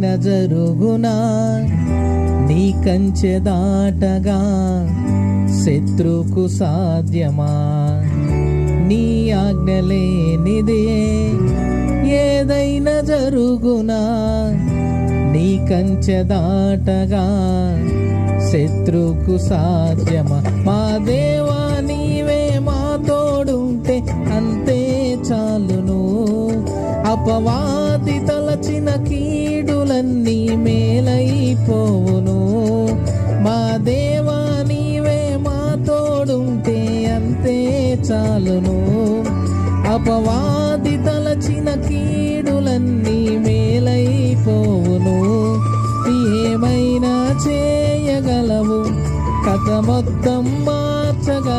ఏదైనా జరుగునా నీ కంచె దాటగా శత్రుకు సాధ్యమా? నీ ఆజ్ఞ లేనిదే ఏదైనా జరుగునా నీ కంచె దాటగా శత్రుకు సాధ్యమా? మా దేవా నీవే మా తోడుంటే అంతే చాలును. అపవాది తలచిన కీడులన్నీ మేలైపోవును. మా దేవా నీవే మా తోడుంటే అంతే చాలును. అపవాది తలచిన కీడులన్నీ మేలైపోవును. ఏమైనా చేయగలవు, కథ మొత్తం మార్చగలవు.